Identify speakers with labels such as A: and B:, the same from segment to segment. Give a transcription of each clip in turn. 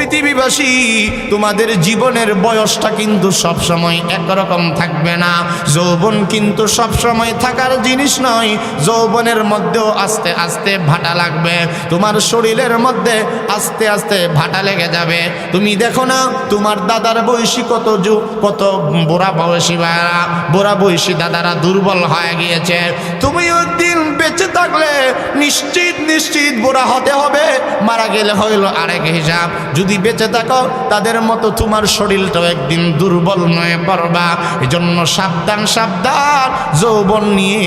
A: পৃথিবীবাসী, তোমাদের জীবনের বয়সটা কিন্তু সবসময় একরকম থাকবে না। যৌবন কিন্তু সবসময় থাকার জিনিস নয়। যৌবনের মধ্যেও আস্তে আস্তে ভাটা লাগবে, তোমার শরীরের মধ্যে আস্তে আস্তে ভাটা লেগে যাবে। তুমি দেখো না, তোমার দাদার বয়সী কত বুড়া বয়সী দাদারা দুর্বল হয়ে গিয়েছে। তুমি একদিন বেঁচে থাকলে নিশ্চিত বুড়া হতে হবে, মারা গেলে হইল আরেক হিসাব। যদি বেঁচে থাকো তাদের মতো তোমার শরীরটাও একদিন দুর্বল হয়ে পড়বা। এজন্য সাবধান, যৌবন নিয়ে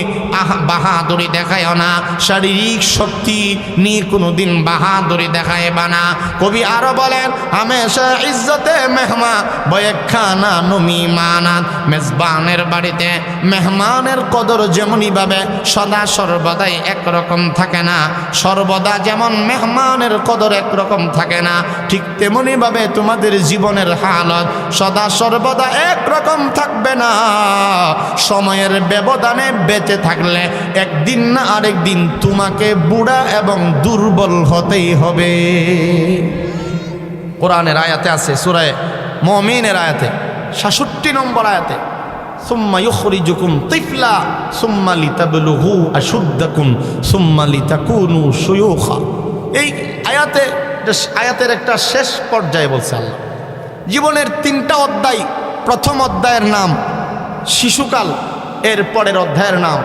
A: বাহাদুরি দেখায় না, শারীরিক শক্তি নিয়ে কোনোদিন বাহাদুরি দেখাইবা না। কবি আরো বলেন, হামেশা ইজ্জতে মেহমা বয়েখানা নমি মানাত। মেজবানের বাড়িতে মেহমানের কদর যেমনই ভাবে সদা সর্বদাই একরকম থাকে না, সর্বদা যেমন মেহমানের কদর একরকম থাকে না, ঠিক তেমনি ভাবে তোমাদের জীবনের হালত সদা সর্বদা একরকম থাকবে না। সময়ের ব্যবধানে বেঁচে থাকলে একদিন না আরেকদিন তোমাকে বুড়া এবং দুর্বল হতেই হবে। কোরআনের আয়াতে আছে, সূরা মুমিনের আয়াতে ৬৭ নম্বর আয়াতে, সুম্মা ইউখরিজুকুম তিফলা সুম্মা লিতাবলুগু আশুদ্দাকুম সুম্মা লিতাকুনু শুয়ুখা। এই আয়াতের একটা শেষ পর্যায়ে বলছে আল্লাহ, জীবনের ৩টা অধ্যায়। প্রথম অধ্যায়ের নাম শিশুকাল, এর পরের অধ্যায়ের নাম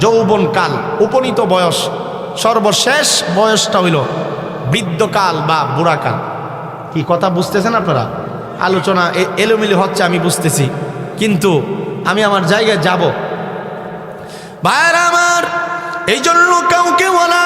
A: যৌবনকাল, উপনীত বয়স। সর্বশেষ বয়সটা হইল বৃদ্ধকাল বা বুড়াকাল। কি কথা বুঝতেছেন আপনারা? আলোচনা এলোমেলো হচ্ছে আমি বুঝতেছি, কিন্তু আমি আমার জায়গায় যাব। ভাইরা আমার, এই জন্য কাউকে ওয়ালা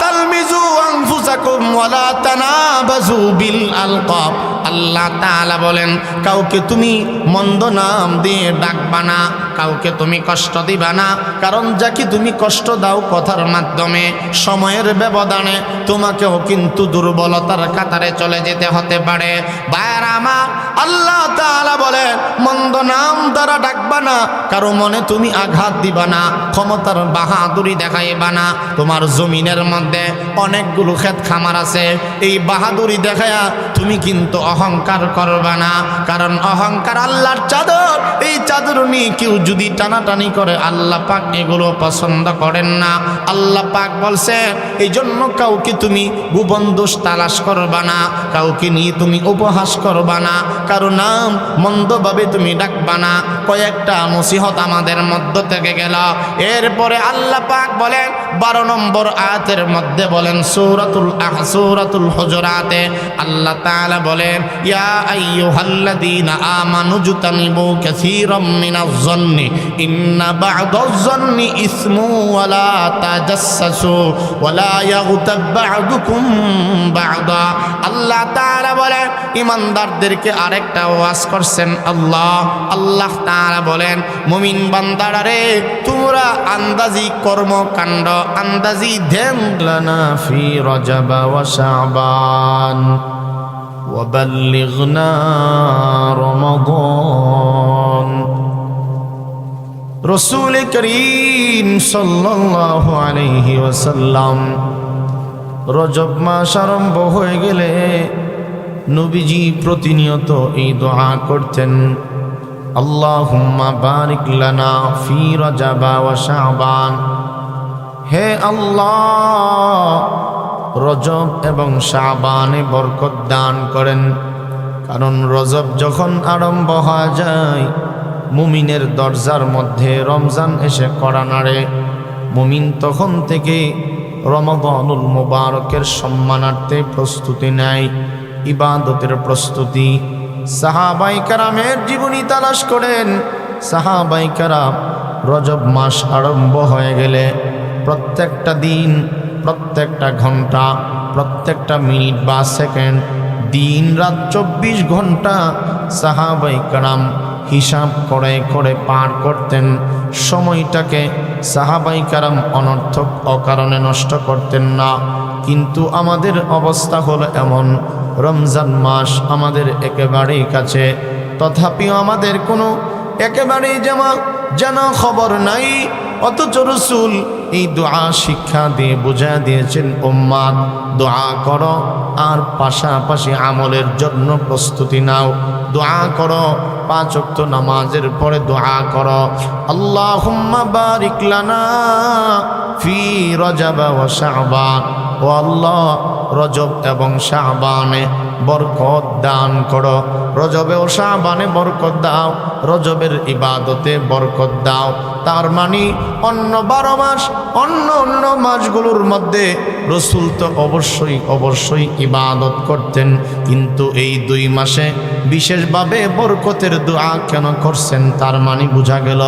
A: তালমিজু আনফুসাকুম ওয়ালা তানাবাজু বিল আলকাব। আল্লাহ তাআলা বলেন, কাউকে তুমি মন্দ নাম দিয়ে ডাকবা না, কাউকে তুমি কষ্ট দিবা না। কারণ যাকে তুমি কষ্ট দাও কথার মাধ্যমে, সময়ের ব্যবধানে তোমাকেও কিন্তু দুর্বলতার কাতারে চলে যেতে হতে পারে। ভাইরা আমার, আল্লাহ তাআলা বলেন, মন্দ নাম দ্বারা ডাকবা না, কারো মনে তুমি আঘাত দিবা না, ক্ষমতার বাহাদুরি দেখাইবা না। তোমার জমিনের মধ্যে অনেকগুলো ক্ষেত খামার আছে, এই বাহাদুরি দেখায়া তুমি কিন্তু অহংকার করবা না। কারণ অহংকার আল্লাহর চাদর, এই চাদর নিয়ে কেউ যদি টানাটানি করে আল্লাহ পাক এগুলো পছন্দ করেন না। আল্লাহ পাক বলছে, এই জন্য কাউকে তুমি গোপন দোষ তালাশ করবা না, কাউকে নিয়ে তুমি উপহাস করবা না, কারো নাম মন্দভাবে তুমি ডাকবা না। কয়েকটা নসিহত আমাদের মধ্য থেকে গেল। এরপরে আল্লাহ পাক বলেন 12 নম্বর আয়াতের মধ্যে বলেন, সূরাতুল হুজুরাতে আল্লাহ তাআলা বলেন, ইয়া আইয়ুহাল্লাযীনা আমানু জুতানিবু কাসীরাম মিনাজ যন্নি ইন্না বা'দাজ যন্নি ইসমু ওয়া লা তাজাসসু ওয়া লা ইয়াগতাব বা'দুকুম বা'দা। আল্লাহ তাআলা বলেন, ঈমানদারদেরকে আরেকটা ওয়াজ করছেন আল্লাহ তাআলা বলেন, মুমিন বান্দারা রে, তোমরা আন্দাজি কর্মকাণ্ড, আন্দাজি ধ্যান লানা ফি রজব ওয়া শাবান ওয়া বাল্লিগনা রমাদান। রাসূল করিম সাল্লাল্লাহু আলাইহি ওয়াসাল্লাম রজব মাস আরম্ভ হয়ে গেলে নবীজি প্রতিনিয়ত এই দোয়া করতেন, আল্লাহুম্মা বারিক লানা ফি রজব ওয়া শাবান। হে আল্লাহ, রজব এবং শাবানে বরকত দান করেন। কারণ রজব যখন আরম্ভ হয়ে যায়, মুমিনের দরজার মধ্যে রমজান এসে কড়া নাড়ে। মুমিন তখন থেকে রমাদানুল মুবারকের সম্মানার্থে প্রস্তুতি নেয়, ইবাদতের প্রস্তুতি। সাহাবায়ে কেরামের জীবনী তালাশ করেন। সাহাবায়ে কেরাম রজব মাস আরম্ভ হয়ে গেলে প্রত্যেকটা দিন, প্রত্যেকটা ঘন্টা, প্রত্যেকটা মিনিট বা সেকেন্ড, দিন রাত 24 ঘন্টা সাহাবায়ে কেরাম হিসাব করে করে পার করতেন। সময়টাকে সাহাবায়ে কেরাম অনর্থক অকারণে নষ্ট করতেন না। কিন্তু আমাদের অবস্থা হলো এমন, রমজান মাস আমাদের একেবারেই কাছে, তথাপিও আমাদের কোনো একেবারেই যেন খবর নাই। অথচ রাসূল এই দোয়া শিক্ষা দিয়ে বোঝা দিয়েছেন, উম্মাত দোয়া করো আর পাশাপাশি আমলের জন্য প্রস্তুতি নাও। দোয়া করো, 5 ওয়াক্ত নামাজের পরে দোয়া করো, আল্লাহুম্মা বারিক লানা ফি রজব ওয়া শাবান, ও আল্লাহ রজব এবং শাবানে বরকত দান করো, রজবে ও শাবানে বরকত দাও, রজবের ইবাদতে বরকত দাও। তার মানে অন্য 12 মাস অন্য মাসগুলোর মধ্যে রসুল তো অবশ্যই ইবাদত করতেন, কিন্তু এই 2 মাসে বিশেষভাবে বরকতের দোয়া কেন করছেন? তার মানে বোঝা গেল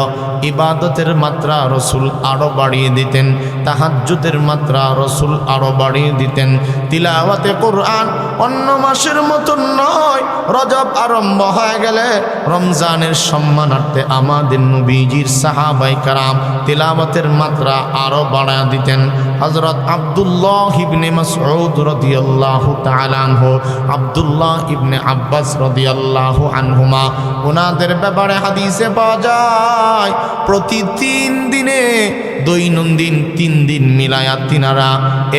A: ইবাদতের মাত্রা রসুল আরো বাড়িয়ে দিতেন, তাহাজ্জুদের মাত্রা রসুল আরো বাড়িয়ে দিতেন। তিলাওয়াতে কোরআন অন্য মাসের মতন নয়, রজব আরম্ভ হয়ে গেলে রমজানের সম্মানার্থে আমাদের নবীজির সাহাবায়ে কেরাম তিলাওয়াতের মাত্রা আরো বাড়ায় দিতেন। হযরত আব্দুল্লাহ ইবনে মাসউদ রাদিয়াল্লাহু তাআলা আনহু, আব্দুল্লাহ ইবনে আব্বাস রাদিয়াল্লাহু আনহুমা, ওনাদের ব্যাপারে হাদিসে পাওয়া যায় প্রতি 3 দিনে দৈনন্দিন 3 দিন মিলায়া তিনারা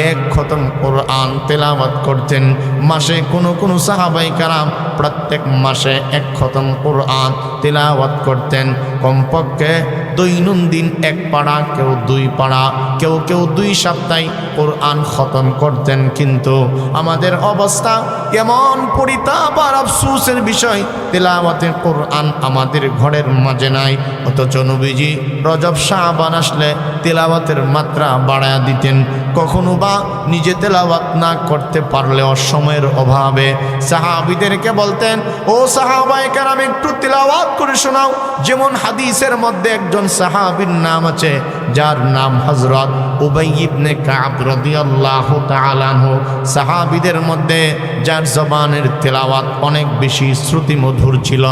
A: 1 খতম কোরআন তেলাওয়াত করতেন। মাসে কোনো সাহাবায়ে কেরাম প্রত্যেক মাসে 1 খতম কোরআন তেলাওয়াত করতেন। কমপক্ষে দৈনন্দিন 1 পারা, কেউ 2 পারা, কেউ 2 সপ্তাহে কোরআন খতম করতেন। কিন্তু আমাদের অবস্থা কেমন পরিতাপ আর আফসোসের বিষয়, তেলাওয়াতে কোরআন আমাদের ঘরের মাঝে নাই। অথচ নবীজি রজব শাবান আসলে তেলাওয়াতের মাত্রা বাড়ায়া দিতেন। কখনো বা নিজে তেলাওয়াত না করতে পারলেও সময়ের অভাবে সাহাবীদেরকে বলতেন, ও সাহাবায়ে কেরাম একটু তেলাওয়াত করে শোনাও। যেমন হাদিসের মধ্যে একজন সাহাবীর নাম আছে যার নাম হযরত উবাই ইবনে কাব রাদিয়াল্লাহু তাআলা আনহু, সাহাবীদের মধ্যে যার জবানের তেলাওয়াত অনেক বেশি শ্রুতি মধুর ছিল,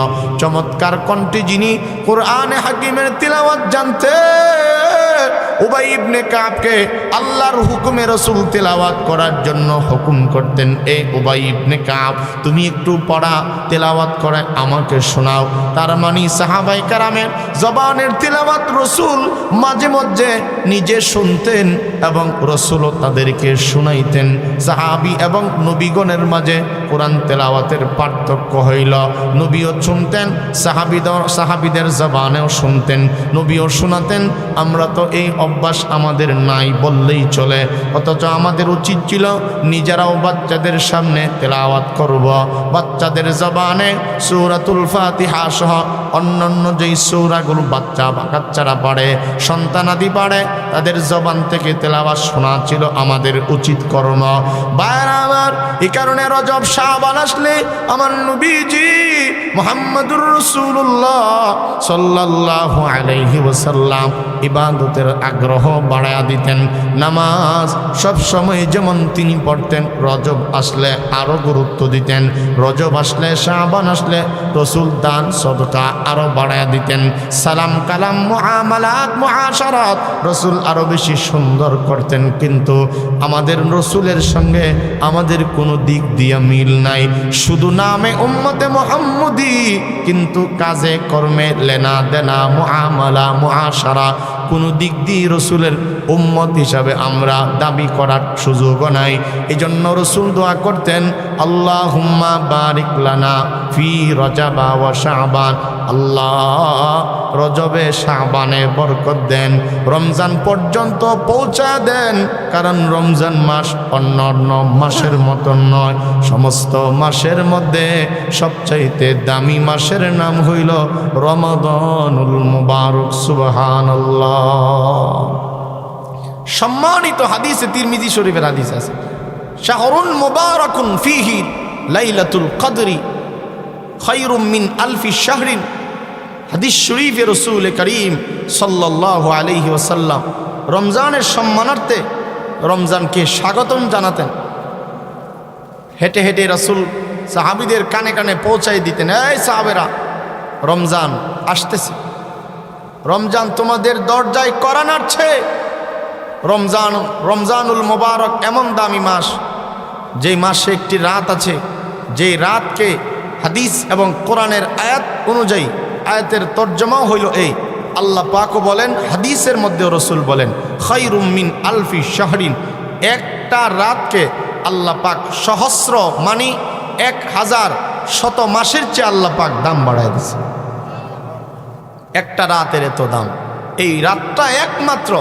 A: চমৎকার কণ্ঠে যিনি কোরআনে হাকিমের তেলাওয়াত জানতেন। উবাই ইবনে কাবকে আল্লাহর হুকুমে রাসূল তেলাওয়াত করার জন্য হুকুম করতেন, এ উবাই ইবনে কাব তুমি একটু পড়া তেলাওয়াত করে আমাকে শোনাও। তার মানে সাহাবায়ে কেরামের জবানের তেলাওয়াত রাসূল মাঝে মধ্যে নিজে শুনতেন এবং রাসূলও তাদেরকে শুনাইতেন। সাহাবী এবং নবীগণের মাঝে কোরআন তেলাওয়াতের পার্থক্য হইল, নবীও শুনতেন, সাহাবীদের জবানেও শুনতেন, নবীও শোনাতেন। আমরা তো এই অভ্যাস আমাদের নাই বললেই চলে। অথচ আমাদের উচিত ছিল নিজেরাও বাচ্চাদের সামনে তেলাওয়াত করব, বাচ্চাদের জবানে সূরাতুল ফাতিহা সহ অন্যান্য যেই সূরাগুলো বাচ্চারা পড়ে, সন্তানাদি পড়ে, তাদের জবান থেকে তেলাওয়াত শোনা ছিল আমাদের উচিত কর্ম। ভাইরা আমার, এই কারণে রজব শাবান আসলে আমার নবীজি মুহাম্মদুর রাসূলুল্লাহ সাল্লাল্লাহু আলাইহি ওয়াসাল্লাম ইবাদতের আগ্রহ বাড়ায়া দিতেন। নামাজ সব সময় যেমন তিনি পড়তেন, রজব আসলে আরো গুরুত্ব দিতেন। রজব আসলে, শাবান আসলে রাসূল দান সদকা আরো বাড়ায়া দিতেন। সালাম কালাম মুআমালাত মুআশারাত রাসূল আরো বেশি সুন্দর করতেন। কিন্তু আমাদের রাসূলের সঙ্গে আমাদের কোনো দিক দিয়ে মিল নাই, শুধু নামে উম্মতে মুহাম্মদী, কিন্তু কাজে কর্মে লেনা দেনা মুআমালা মুআশারা কোনো দিক দিয়ে রসুলের উম্মত হিসাবে আমরা দাবি করার সুযোগও নাই। এই জন্য রসুল দোয়া করতেন, আল্লাহুম্মা বারিক লানা ফি রজবা ওয়া শাবান, আল্লাহ রজবে শাবানে বরকত দেন, রমজান পর্যন্ত পৌঁছা দেন। কারণ রমজান মাস অন্য মাসের মতন নয়, সমস্ত মাসের মধ্যে সবচাইতে দামি মাসের নাম হইল রমাদানুল মুবারক। সুবহানাল্লাহ। সম্মানিত হাদিসে তিরমিজি শরীফের হাদিস আছে, শাহরুন মুবারাকুন ফিহি লাইলাতুল কদরি খায়রুম মিন আলফি শাহরিন। হাদিস শরীফে রাসূল করিম সাল্লাল্লাহু আলাইহি ওয়াসাল্লাম রমজানের সম্মানার্থে রমজানকে স্বাগতম জানাতেন। হেঁটে হেঁটে রাসূল সাহাবীদের কানে কানে পৌঁছাই দিতেন, এই সাহাবেরা, রমজান আসতেছে, রমজান তোমাদের দরজায় কড়া নাড়ছে। রমজানুল মুবারক এমন দামি মাস, যেই মাসে একটি রাত আছে, যেই রাতকে হাদিস এবং কোরআনের আয়াত অনুযায়ী, আয়াতের তর্জমাও হইল এই আল্লাহ পাকও বলেন, হাদিসের মধ্যে রসুল বলেন, খায়রুম মিন আলফি শাহরিন, একটা রাতকে আল্লাহ পাক সহস্র মানে 1000 শত মাসের চেয়ে আল্লাহ পাক দাম বাড়ায় দিয়েছে। একটা রাতের এত দাম, এই রাতটা একমাত্র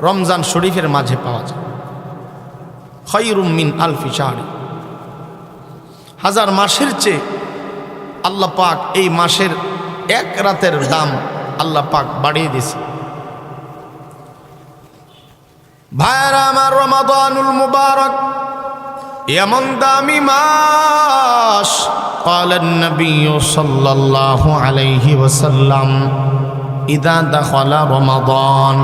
A: রমজান শরীফের মাঝে পাওয়া যায়। খায়রুম মিন আলফি শাহরিন, 1000 মাসের চেয়ে আল্লাহ পাক এই মাসের এক রাতের দাম আল্লাহ পাক বাড়িয়ে দিয়েছে। ভাইরা আমার, রমাদানুল মুবারক এমন দামি মাস, ক্বালান নবী সাল্লাল্লাহু আলাইহি ওয়াসাল্লাম, ইযা দাখালা রমাদান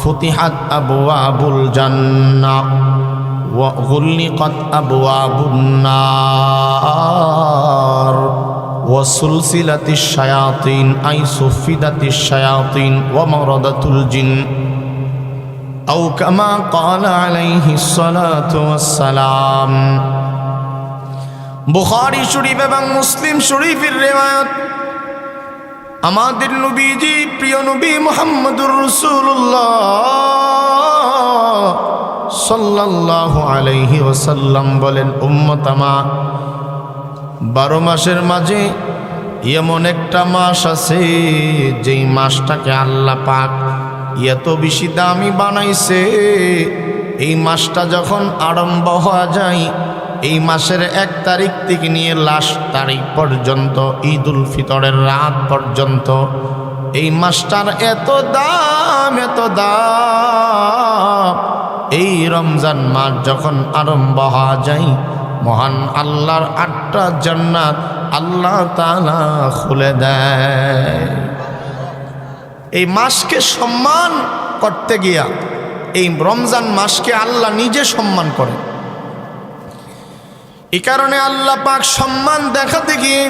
A: ফুতিহাত আবওয়াবুল জান্নাহ ওয়া গুলিকাত আবওয়াবুন নার ওয়া সুলসিলাতিশ শায়াতিন আই সুফিদাতিশ শায়াতিন ওয়া মারাদাতুল জিন আও কামা ক্বালা আলাইহিস সালাতু ওয়াস সালাম। বুখারী শরীফ এবং মুসলিম শরীফের রিওয়ায়াত। আমাদের নবীজি, প্রিয় নবী মুহাম্মদুর রাসূলুল্লাহ সাল্লাল্লাহু আলাইহি ওয়াসাল্লাম বলেন, উম্মত আমার, 12 মাসের মাঝে এমন একটা মাস আছে যেই মাসটাকে আল্লাহ পাক এত বেশি দামি বানাইছে। এই মাসটা যখন আরম্ভ হওয়া যায়, এই মাসের 1 তারিখ থেকে নিয়ে লাস্ট তারিখ পর্যন্ত, ঈদুল ফিতরের রাত পর্যন্ত, এই মাসটার এত দাম, এত দাম। এই রমজান মাস যখন আরম্ভ হওয়া যায়, মহান আল্লাহর 8টা জান্নাত আল্লাহ তাআলা খুলে দেয়। এই মাসকে সম্মান করতে গিয়া এই রমজান মাসকে আল্লাহ নিজে সম্মান করে। এই কারণে আল্লাহ পাক সম্মান দেখাতে গিয়ে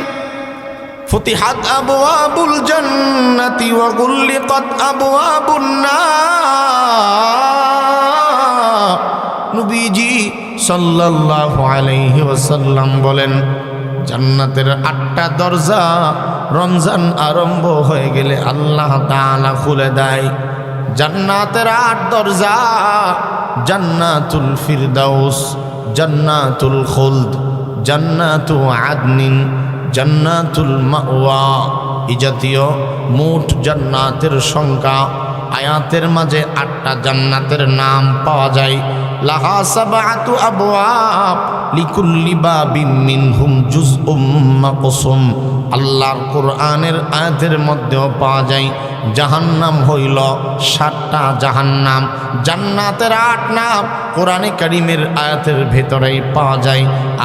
A: ফুতিহাত আবওয়াবুল জান্নাতি ওয়া গুলিকাত আবওয়াবুন নার। নবীজি সাল্লাল্লাহু আলাইহি ওয়াসাল্লাম বলেন, জান্নাতের 8টা দরজা রমজান আরম্ভ হয়ে গেলে আল্লাহ তাআলা খুলে দেয়। জান্নাতের 8 দরজা, জান্নাতুল ফিরদাউস, জান্নাতুল খুলদ, জান্নাতু আদনিন, জান্নাতুল মাওয়া। এই জাতীয় মোট জান্নাতের সংখ্যা আয়াতের মাঝে 8টা জান্নাতের নাম পাওয়া যায়। লাহা সাবআতু আবওয়াব লিকুল্লি বাবিন মিনহুম জুজউম মাকসুম। আল্লাহর কোরআনের আয়াতের মধ্যেও পাওয়া যায় জাহান্নাম হইল 7টা জাহান্নাম। জান্নাতের 8 নাম কোরআনে কারীমের আয়াতের ভেতরেই পাওয়া যায়।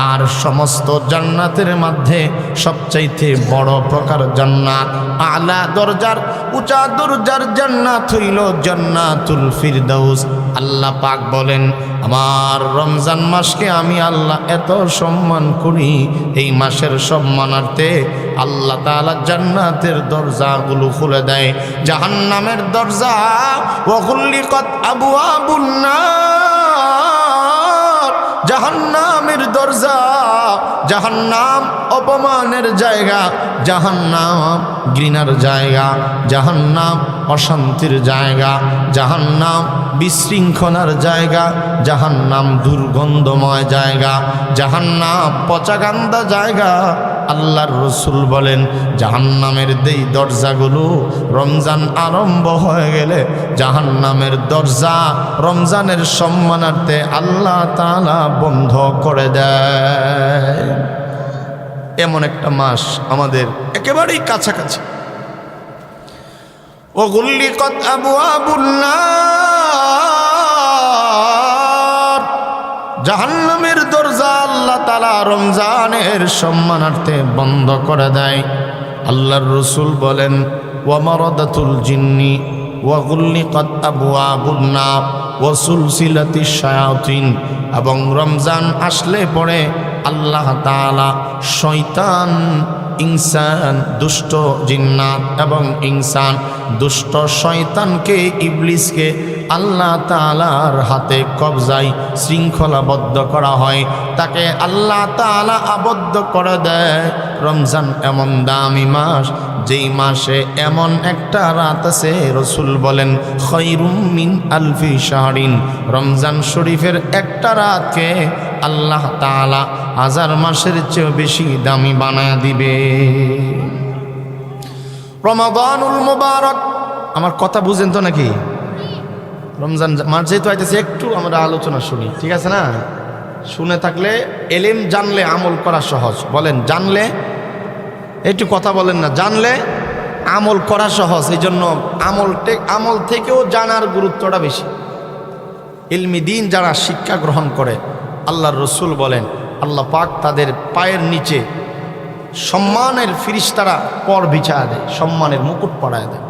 A: আর সমস্ত জান্নাতের মধ্যে সবচাইতে বড় প্রকার জান্নাত, আলা দরজার, উঁচা দরজার জান্নাত হইল জান্নাতুল ফিরদাউস। আল্লাহ পাক বলেন, আমার রমজান মাসকে আমি আল্লাহ এত সম্মান করি, এই মাসের সম্মানার্থে আল্লাহ তাআলা জান্নাতের দরজাগুলো খুলে দেয়। জাহান্নামের দরজা ওয়া গুলিকাত আবওয়াবুন নার, জাহান্নামের দরজা, জাহান্নাম অপমানের জায়গা, জাহান্নাম ঘৃণার জায়গা, জাহান্নাম অশান্তির জায়গা, জাহান্নাম বিশৃঙ্খলার জায়গা, জাহান্নাম দুর্গন্ধময় জায়গা, জাহান্নাম পচাগান্দা জায়গা। আল্লাহর রাসূল বলেন, জাহান্নামের এই দরজাগুলো রমজান আরম্ভ হয়ে গেলে জাহান্নামের দরজা রমজানের সম্মানার্থে আল্লাহ তাআলা বন্ধ করে দেয়। এমন একটা মাস আমাদের একেবারেই কাছাকাছি। ওয়াগুলিকাত আবওয়াবুন নার, জাহান্নামের দরজা আল্লাহ তাআলা রমজানের সম্মানার্থে বন্ধ করে দেয়। আল্লাহর রাসূল বলেন, ওয়া মারাদাতুল জিন্নি ওয়া গুলিকাত আবওয়াবুন নার ওয়া সুলসিলাতিশ শায়াতিন। এবং রমজান আসলে পরে আল্লাহ তাআলা শয়তান, ইনসান, দুষ্ট জিন্নাত এবং ইনসান, দুষ্ট শয়তানকে, ইবলিসকে আল্লাহ তাআলার হাতে কবজায় শৃঙ্খলাবদ্ধ করা হয়, তাকে আল্লাহ তাআলা আবদ্ধ করে দেয়। রমজান এমন দামি মাস যেই মাসে এমন একটা রাত আছে রাসূল বলেন খায়রুম মিন আলফি শাহরিন, রমজান শরীফের একটা রাতকে আল্লাহ তাআলা 1000 মাসের চেয়ে বেশি দামি বানায় দিবে। রমাদানুল মুবারক, আমার কথা বুঝেন তো নাকি? রমজান মাস যেহেতু আইতেছে একটু আমরা আলোচনা শুনি, ঠিক আছে না? শুনে থাকলে এলেম জানলে আমল করা সহজ। বলেন জানলে, একটু কথা বলেন না, জানলে আমল করা সহজ। এই জন্য আমল থেকেও জানার গুরুত্বটা বেশি। ইলমি দিন যারা শিক্ষা গ্রহণ করে, আল্লাহর রসুল বলেন আল্লাহ পাক তাদের পায়ের নিচে সম্মানের ফিরিস্তারা পর বিছায়া দেয়, সম্মানের মুকুট পরায় দেয়।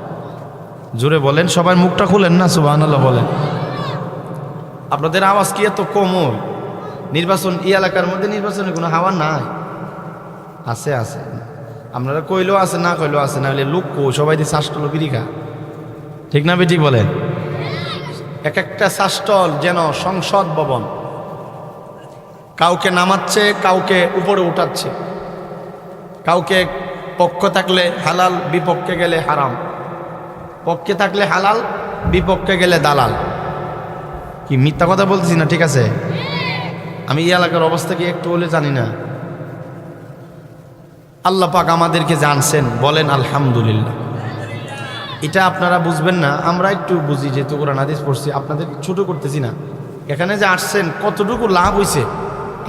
A: জোরে বলেন, সবাই মুখটা খুলেন না, সুবহানাল্লাহ বলেন। আপনাদের আওয়াজ কি এত কোমল? নির্বাচন এই এলাকার মধ্যে নির্বাচনের কোনো হাওয়া নাই? আছে আছে, আপনারা কইলেও আছে, না কইলেও আছে, না হলে লোক সবাই দিয়ে শ্বাসটল বিরিখা, ঠিক না বেঠিক বলেন? এক একটা শ্বাসটল যেন সংসদ ভবন, কাউকে নামাচ্ছে, কাউকে উপরে উঠাচ্ছে, কাউকে পক্ষ থাকলে হালাল, বিপক্ষে গেলে হারাম, পক্ষে থাকলে হালাল, বিপক্ষে গেলে দালাল। কি মিথ্যা কথা বলতেছি না? ঠিক আছে, আমি এই এলাকার অবস্থা কি একটু বলে জানি না। আল্লাহ পাক আমাদেরকে জানছেন, বলেন আলহামদুলিল্লাহ। এটা আপনারা বুঝবেন না, আমরা একটু বুঝি, যেহেতু কোরআন হাদিস পড়ছি। আপনাদের ছোট করতেছি না, এখানে যে আসছেন কতটুকু লাভ হয়েছে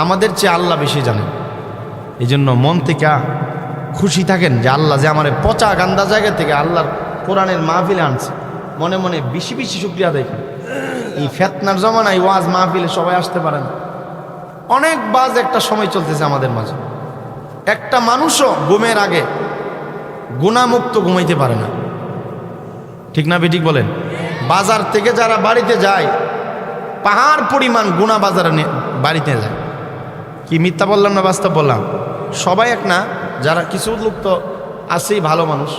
A: আমাদের চেয়ে আল্লাহ বেশি জানেন। এই জন্য মন থেকে খুশি থাকেন যে আল্লাহ যে আমার পচা গান্দা জায়গা থেকে আল্লাহর কোরআনের মাহফিলে আনছে। মনে মনে বেশি বেশি শুকরিয়া দেখেন। এই ফেতনার জমানায় ওয়াজ মাহফিলে সবাই আসতে পারে না। অনেক বাজ একটা সময় চলতেছে আমাদের মাঝে। একটা মানুষও ঘুমের আগে গুনাহমুক্ত ঘুমাইতে পারে না, ঠিক না বেঠিক বলেন? বাজার থেকে যারা বাড়িতে যায়, পাহাড় পরিমাণ গুনাহ বাজারে বাড়িতে যায়। কি মিথ্যা বললাম না বাস্তব বললাম? সবাই এক না, যারা কিছু লোক তো আছেই ভালো মানুষ,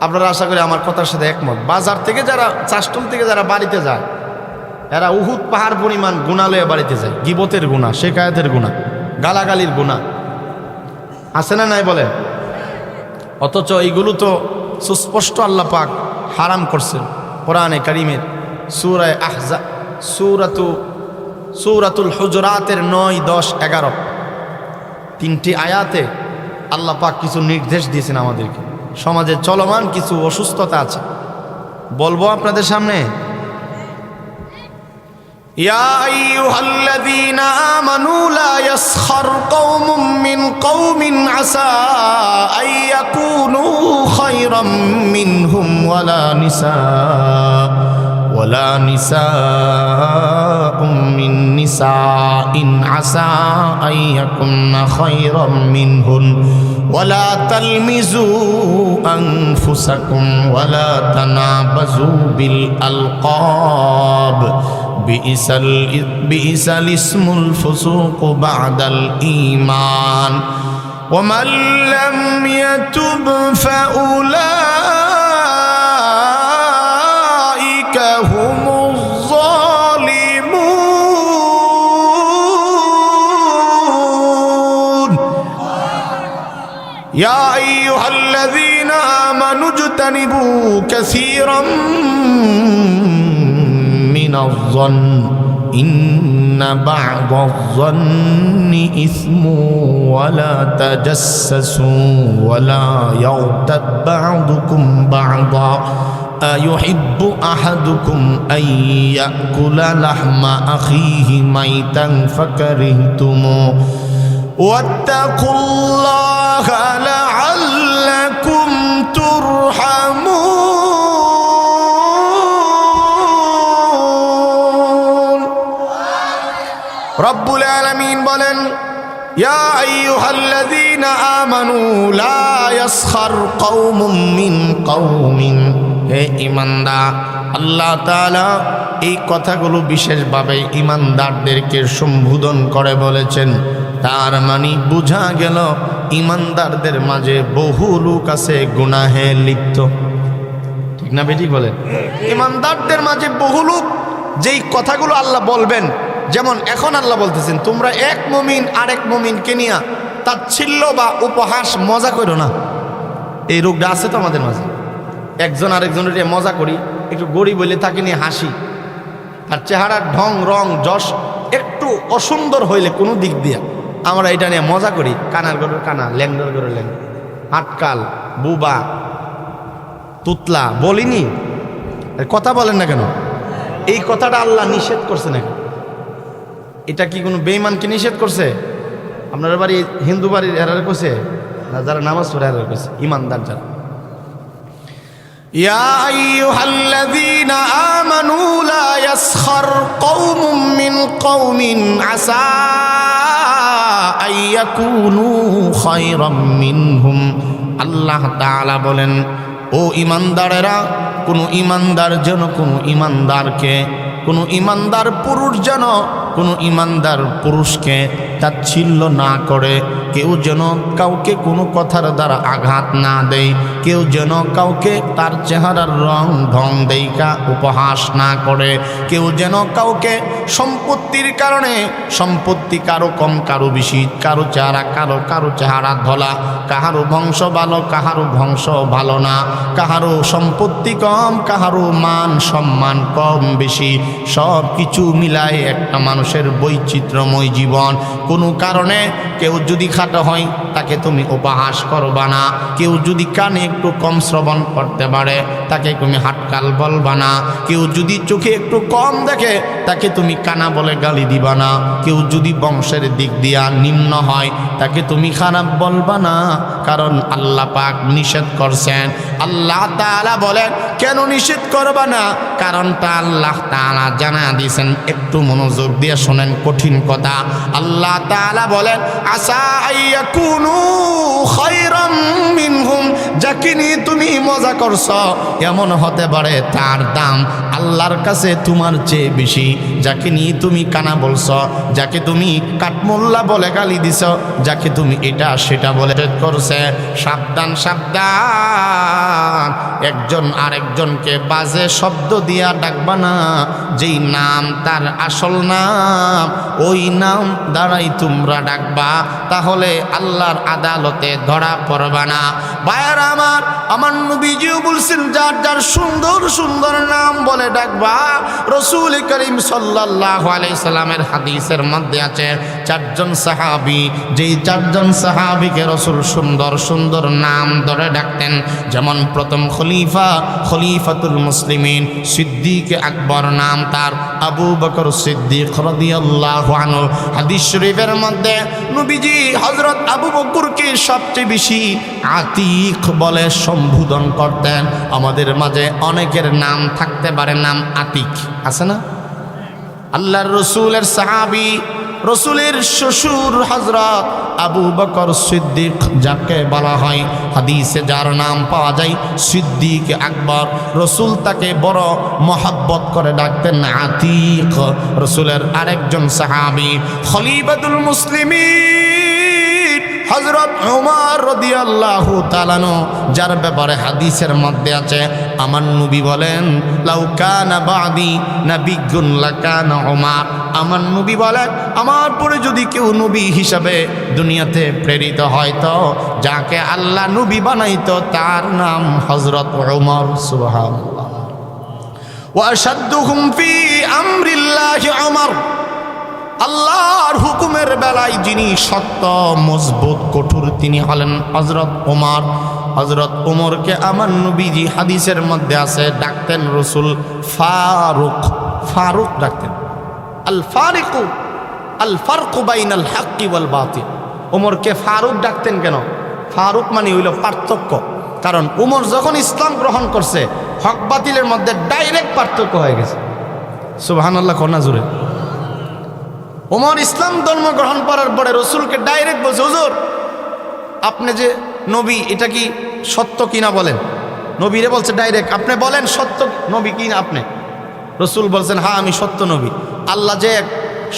A: আপনারা আশা করি আমার কথার সাথে একমত। বাজার থেকে যারা, চাষটল থেকে যারা বাড়িতে যায়, এরা উহুদ পাহাড় পরিমাণ গুনাহ লয়ে বাড়িতে যায়। গিবতের গুনাহ, শেকায়েতের গুনাহ, গালাগালির গুনাহ আছে না নাই বলেন? অথচ এইগুলো তো সুস্পষ্ট আল্লাহ পাক হারাম করছেন কোরআনে কারীমের সূরা আহজাব, সূরাতুল হুজুরাতের 9, 10, 11 তিনটি আয়াতে আল্লাহ পাক কিছু নির্দেশ দিয়েছেন আমাদেরকে। সমাজে চলমান কিছু অসুস্থতা আছে, বলবো আপনাদের সামনে। ইয়া আইয়ুহাল্লাযীনা আমানু লা ইয়াসখার কওমুম মিন কওমিন আসা আইয়াকুনু খায়রাম মিনহুম ওয়ালা নিসাউম মিন নিসাইন আসা আইয়াকুননা খায়রাম মিনহুন ওয়ালা তালমিজু আনফুসাকুম ওয়ালা তানাবাজু বিল আলকাব বিইসাল ইসমুল ফুসুক বা'দাল ঈমান ওয়া মান লাম ইয়াতুব ফাউলাইকা হুমুজ যালিমুন। ইয়া আইয়ুহাল্লাযীনা আমানু ইজতানিবু কাসীরাম الظن إن بعض الظن إثم ولا تجسسوا ولا يغتب بعضكم بعضا أيحب أحدكم أن يأكل لحم أخيه ميتا فكرهتموه واتقوا الله لعلكم ترحمون। রব্বুল আলামিন বলেন ইয়া আইয়ুহাল্লাযীনা আমানু লা ইয়াসখার কওমুম মিন কওমিন। হে ঈমানদার, আল্লাহ তাআলা এই কথাগুলো বিশেষভাবে ঈমানদারদেরকে সম্বোধন করে বলেছেন। তার মানে বোঝা গেল ঈমানদারদের মাঝে বহু লোক আছে গুনাহে লিপ্ত, ঠিক না বেঠিক বলেন? ঈমানদারদের মাঝে বহু লোক যেই কথাগুলো আল্লাহ বলবেন, যেমন এখন আল্লাহ বলতেছেন তোমরা এক মুমিন আরেক মুমিনকে নিয়ে তাচ্ছিল্য বা উপহাস মজা করো না। এই রোগটা আছে তো আমাদের মাঝে। একজন আরেকজনের মজা করি, একটু গরিব বলে তাকে নিয়ে হাসি, আর চেহারার ঢং রং যশ একটু অসুন্দর হইলে কোনো দিক দিয়ে আমরা এটা নিয়ে মজা করি। কানার গরুর কানা, ল্যাংডর গরুর ল্যাংড, আটকাল, বুবা, তুতলা বলিনি? কথা বলেন না কেন? এই কথাটা আল্লাহ নিষেধ করছে নাকি? এটা কি কোনো বেঈমানকে নিষেধ করছে? আপনার বাড়ি হিন্দু বাড়ির এরারে কইছে না? যারা নামাজ পড়ে এরারে কইছে, ইমানদার যারা। ইয়া আইয়ুহাল্লাযীনা আমানু লা ইয়াসখার কওমুম মিন কওমিন আসা আইয়াকুনু খায়রাম মিনহুম। আল্লাহ তাআলা বলেন, ও ইমানদারেরা, কোনো ইমানদার যেন কোনো ইমানদারকে, কোনো ইমানদার পুরুষ যেন কোনো ইমানদার পুরুষকে তাচ্ছিল্য না করে, কেউ যেন কাউকে কোনো কথার দ্বারা আঘাত না দেয়, কেউ যেন কাউকে তার চেহারার রং ঢং দেইকা উপহাস না করে, কেউ যেন কাউকে সম্পত্তির কারণে, সম্পত্তি কারো কম কারো বেশি, কারো চেহারা কারো চেহারা ধলা, কাহারো বংশ ভালো কাহারো বংশ ভালো না, কাহারো সম্পত্তি কম কাহারো মান সম্মান কম বেশি, সব কিছু মিলায় একটা মানুষের বৈচিত্র্যময় জীবন। কোনো কারণে কেউ যদি খাটো হয় তাকে তুমি উপহাস করবা না, কেউ যদি কানে একটু কম শ্রবণ করতে পারে তাকে তুমি হাটকাল বলবা না, কেউ যদি চোখে একটু কম দেখে তাকে তুমি কানা বলে গালি দিবা না, কেউ যদি বংশের দিক দিয়া নিম্ন হয় তাকে তুমি খারাপ বলবা না, কারণ আল্লাহ পাক নিষেধ করছেন। আল্লাহ তাআলা বলেন কেন নিষেধ করবা না? কারণটা আল্লাহ তাআলা জানা দিয়েছেন, একটু মনোযোগ দিয়ে শোনেন কঠিন কথা। আল্লাহ তাআলা বলেন আসা আইয়াকুনু খায়রাম মিনহুম, যাকে নিয়ে তুমি মজা করছো এমন হতে পারে তার দাম আল্লাহর কাছে তোমার চেয়ে বেশি। যাকে নিয়ে তুমি কানা বলছো, যাকে তুমি কাঠমোল্লা বলে গালি দিছ, যাকে তুমি এটা সেটা বলে করছে, সাবধান সাবধান, একজন আরেকজনকে বাজে শব্দ দিয়া ডাকবা না। যেই নাম তার আসল নাম, ওই নাম দ্বারাই তোমরা ডাকবা, তাহলে আল্লাহর আদালতে ধরা পড়বা না। ভাইয়ারা আমার নবীজিও বলছেন যার যার সুন্দর সুন্দর নাম বলে ডাকবা। রাসূল করিম সাল্লাল্লাহু আলাইহি সাল্লামের হাদিসের মধ্যে আছে চারজন সাহাবী, যেই চারজন সাহাবীকে রাসূল সুন্দর সুন্দর নাম ধরে ডাকতেন। যেমন প্রথম খলিফাতুল মুসলিমিন সিদ্দিক আকবর নাম তার, আবু বকর সিদ্দিক রাদিয়াল্লাহু আনহু। হাদিস শরীফের মধ্যে নবীজি হযরত আবু বকরকে সবচেয়ে বেশি আতিক বলে সম্বোধন করতেন। আমাদের মাঝে অনেকের নাম থাকতে পারে নাম আতিক, আছে না? আল্লাহর রসুলের সাহাবী, রসুলের শ্বশুর হযরত আবু বকর সিদ্দিক যাকে বলা হয়, হাদিসে যার নাম পাওয়া যায় সিদ্দিক আকবর, রসুল তাকে বড় মহব্বত করে ডাকতেন আতিক। রসুলের আরেকজন সাহাবী খলিফাতুল মুসলিমিন হযরত ওমর রাদিয়াল্লাহু তাআলা আনহু, যার ব্যাপারে হাদিসের মধ্যে আছে আমার নবী বলেন লাউ কানা বাদি নাবিয়্যুন লাকানা ওমর। আমার নবী বলেন আমার পরে যদি কেউ নবী হিসাবে দুনিয়াতে প্রেরিত হয় তো যাকে আল্লাহ নবী বানাইতো তার নাম হযরত ওমর। সুবহানাল্লাহ। ওয়া আশাদ্দুহুম ফি আমরিল্লাহি ওমর, আল্লাহর হুকুমের বেলায় যিনি শক্ত মজবুত কঠোর তিনি হলেন হযরত ওমর। হযরত ওমরকে আমার নবীজি হাদিসের মধ্যে আছে ডাকতেন রসুল ফারুক, ফারুক ডাকতেন। আল ফারকু বাইনাল হাক্কি ওয়াল বাতিল। ওমরকে ফারুক ডাকতেন কেন? ফারুক মানে হইল পার্থক্য। কারণ ওমর যখন ইসলাম গ্রহণ করছে হক বাতিলের মধ্যে ডাইরেক্ট পার্থক্য হয়ে গেছে। সুবহানাল্লাহ কন্যা জুড়ে। ওমর ইসলাম ধর্ম গ্রহণ করার পরে রসুলকে ডাইরেক্ট বলছে হুজুর আপনি যে নবী এটা কি সত্য কিনা বলেন। নবীরে বলছে ডাইরেক্ট আপনি বলেন সত্য নবী কিনা আপনি। রসুল বলছেন হ্যাঁ আমি সত্য নবী। আল্লাহ যে এক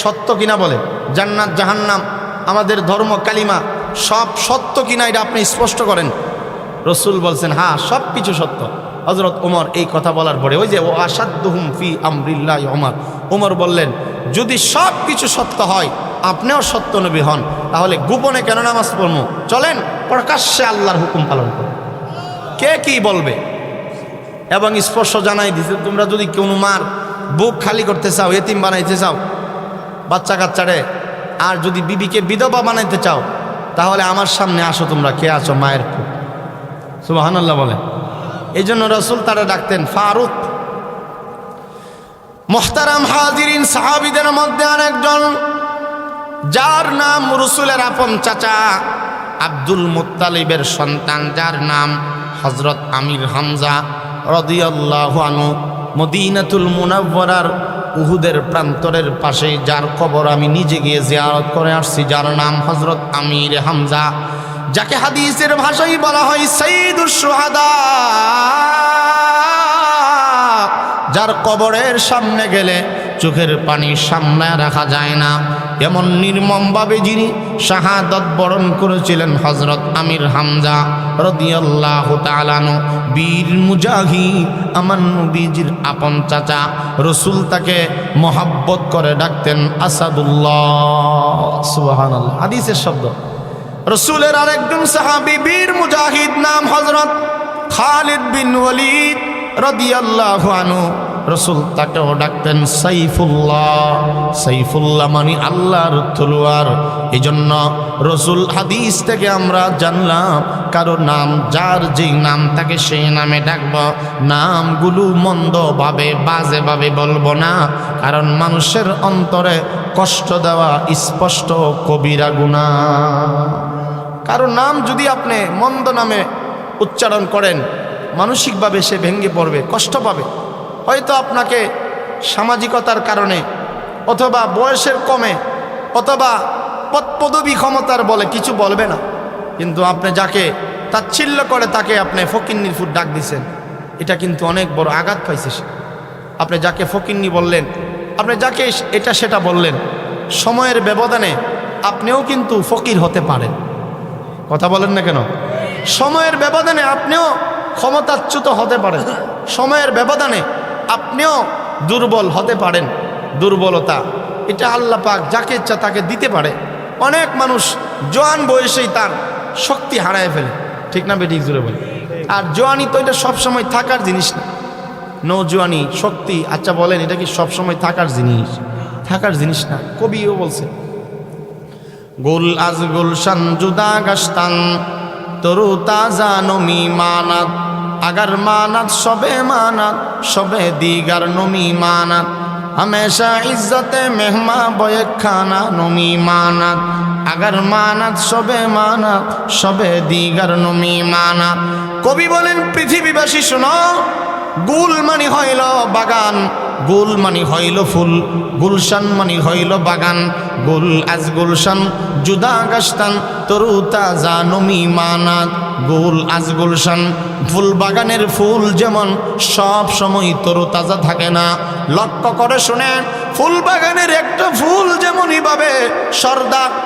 A: সত্য কিনা বলে, জান্নাত জাহান্নাম আমাদের ধর্ম কালিমা সব সত্য কিনা এটা আপনি স্পষ্ট করেন। রসুল বলছেন হ্যাঁ সব কিছু সত্য। হযরত ওমর এই কথা বলার পরে ওই যে ও আশাদ্দুহুম ফি আমরিল্লাহি ওমর, ওমর বললেন যদি সব কিছু সত্য হয় আপনিও সত্য নবী হন তাহলে গোপনে কেন নামাজ পড়বো, চলেন প্রকাশ্যে আল্লাহর হুকুম পালন করুন। কে কি বলবে, এবং স্পষ্ট জানাই দিছে তোমরা যদি কোনো মার বুক খালি করতে চাও, এতিম বানাইতে চাও বাচ্চা কাচ্চারে, আর যদি বিবিকে বিধবা বানাইতে চাও, তাহলে আমার সামনে আসো, তোমরা কে আছো মায়ের বুক। সুবহানাল্লাহ বলে। এই জন্য রসুল তারা ডাকতেন ফারুক। মুহতারাম হাজিরিন, সাহাবীদের মধ্যে আরেকজন যার নাম রসুলের আপন চাচা আব্দুল মুত্তালিবের সন্তান, যার নাম হযরত আমির হামজা রাদিয়াল্লাহু আনহু, মদিনাতুল মুনাওয়ারার উহুদের প্রান্তরের পাশে যার কবর আমি নিজে গিয়ে জিয়ারত করে আসছি, যার নাম হযরত আমির হামজা, যাকে হাদিসের ভাষায় বলা হয় সাইয়্যিদুশ শুহাদা, যার কবরের সামনে গেলে চোখের পানি সামনে রাখা যায় না, এমন নির্মমভাবে যিনি শাহাদাত বরণ করেছিলেন হযরত আমির হামজা রাদিয়াল্লাহু তাআলা আনহু, বীর মুজাহিদ, আমার নবীজির আপন চাচা। রসুল তাকে মহাব্বত করে ডাকতেন আসাদুল্লাহ। সুবহানাল্লাহ, হাদিসের শব্দ। রসুলের আরেকজন সাহাবী বীর মুজাহিদ, নাম হযরত খালিদ বিন ওয়ালিদ রাদিয়াল্লাহু আনহু, রসুল তাকেও ডাকতেন সাইফুল্লাহ। সাইফুল্লাহ মানে আল্লাহর তলোয়ার। এই জন্য রসুল হাদিস থেকে আমরা জানলাম কারো নাম, যার যেই নাম তাকে সেই নামে ডাকব, নামগুলো মন্দভাবে বাজেভাবে বলবো না, কারণ মানুষের অন্তরে কষ্ট দেওয়া স্পষ্ট কবিরা গুনাহ। কারো নাম যদি আপনি মন্দ নামে উচ্চারণ করেন, মানসিকভাবে সে ভেঙে পড়বে, কষ্ট পাবে। হয়তো আপনাকে সামাজিকতার কারণে অথবা বয়সের কমে অথবা পদবি ক্ষমতার বলে কিছু বলবে না, কিন্তু আপনি যাকে তাচ্ছিল্য করে তাকে আপনি ফকিন্নির ফুট ডাক দিছেন, এটা কিন্তু অনেক বড় আঘাত পাইছে সে। আপনি যাকে ফকিন্নি বললেন, আপনি যাকে এটা সেটা বললেন, সময়ের ব্যবধানে আপনিও কিন্তু ফকির হতে পারেন। কথা বলেন না কেন? সময়ের ব্যবধানে আপনিও ক্ষমতাচ্যুত হতে পারেন, সময়ের ব্যবধানে আপনিও দুর্বল হতে পারেন। দুর্বলতা এটা আল্লাহ পাক যাকে ইচ্ছা তাকে দিতে পারে। অনেক মানুষ জোয়ান বয়সেই তার শক্তি হারায় ফেলে, ঠিক না বেঠিক জুড়ে বলে। আর জোয়ানি তো এটা সবসময় থাকার জিনিস না। নৌজোয়ানি শক্তি, আচ্ছা বলেন এটা কি সবসময় থাকার জিনিস? থাকার জিনিস না। কবিও বলছে গুল আজ গুলশান জুদা গাস্তান তরু তাজা নমি মানাত, আগার মানাত সবে দিগার নমি মানাত, हमेशा इज्जत मेहमा बये खाना नमी मानात, आगर मानात सबे दिगार नमी मानात। कवि बोलेन पृथिवीबासी शोनो, गुल मानी हইল बागान, गुल मानी हইল फुल, गुलशान मानी हইল बागान, गुल आज गुलशान जुदा गास्तान तरु ताजा नमी मानात, गुल आज गुलशान ফুল বাগানের ফুল যেমন সব সময় তরুতাজা থাকে না। লক্ষ্য করে শুনেন, ফুল বাগানের একটা ফুল যেমনই ভাবে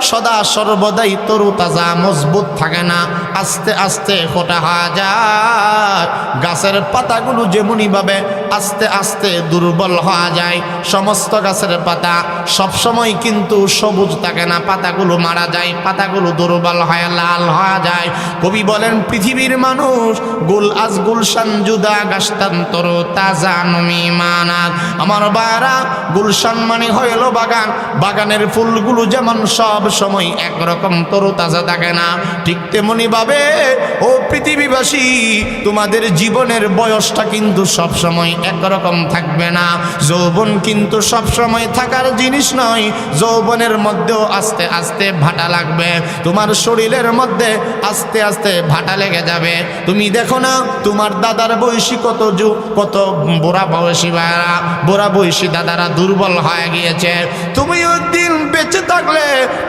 A: সদা সর্বদাই তরুতাজা মজবুত থাকে না, আস্তে আস্তে ফোটা হয়ে যায়। গাছের পাতাগুলো যেমনই ভাবে আস্তে আস্তে দুর্বল হয়ে যায়। সমস্ত গাছের পাতা সব সময় কিন্তু সবুজ থাকে না, পাতাগুলো মারা যায়, পাতাগুলো দুর্বল হয়ে লাল হয়ে যায়। কবি বলেন পৃথিবীর মানুষ গুল আজ গুলশান জুদা গাস্তান তরু তাজা নমি মানাত। আমার বারা গুলশান মানে হইল বাগান, বাগানের ফুলগুলো যেমন সব সময় একরকম তরু তাজা থাকে না, ঠিক তেমনি ভাবে ও পৃথিবীবাসী তোমাদের জীবনের বয়সটা কিন্তু সব সময় একরকম থাকবে না। যৌবন কিন্তু সব সময় থাকার জিনিস নয়, যৌবনের মধ্যেও আস্তে আস্তে ভাটা লাগবে, তোমার শরীরের মধ্যে আস্তে আস্তে ভাটা লেগে যাবে। তুমি দেখো না তোমার দাদার বয়সী কত বুড়া বয়সী ভাইরা, বুড়া বয়সী দাদারা দুর্বল হয়ে গিয়েছে। তুমি একদিন বেঁচে থাকলে